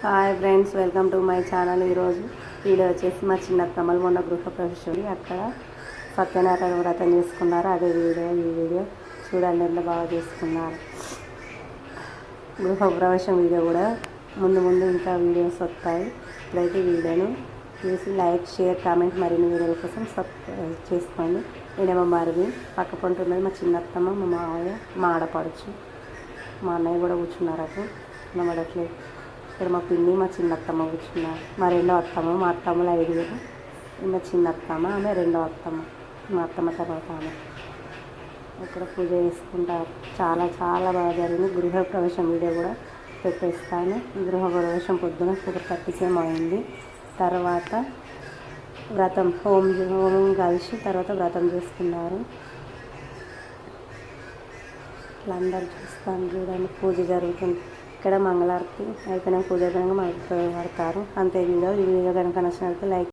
Hi friends, welcome to my channel. ఈరోజు video వచ్చేసి మా చిన్నత్తమ్మలు మొన్న గృహప్రవేశం అక్కడ సత్యనారాయణ వ్రతం చేసుకున్నారు. అదే ఈ వీడియో చూడండి, ఎంత బాగా చేసుకున్నారు. గృహప్రవేశం వీడియో కూడా ముందు ఇంకా వీడియోస్ వస్తాయి. ఇప్పుడైతే వీడియోను చూసి లైక్, షేర్, కామెంట్ మరిన్ని వీడియోల కోసం సబ్స్క్రైబ్ చేసుకోండి. నేనేమో మరిది పక్క పంటున్నది మా చిన్నత్తమ్మ, మా మావయ్య, మా ఆడపడుచు, మా అన్నయ్య కూడా కూర్చున్నారు. అటు కనబడట్లేదు. ఇక్కడ మా పిన్ని, మా చిన్నత్తమ్మ కూర్చున్నారు. మా రెండో అత్తమ్మ, మా అత్తమ్మలు 5. మా చిన్నత్తమ్మ, ఆమె రెండో అత్తమ్మ, మా అత్తమ్మ తర్వాత ఆమె. ఇక్కడ పూజ చేసుకుంటారు. చాలా బాగా జరిగింది. గృహప్రవేశం వీడియో కూడా పెట్టేస్తాను. గృహప్రవేశం పొద్దున 4:30 అయింది. తర్వాత వ్రతం హోమం కలిసి తర్వాత వ్రతం చేసుకున్నారు. ఇట్లా అందరు చూస్తాను. చూడండి, పూజ జరుగుతుంది. ఇక్కడ మంగళారతి అయిపోయినా పూజ అయిపోయినాక మనకు పడతారు. అంతే వీడియో. ఈ వీడియో కనుక నచ్చినట్లయితే లైక్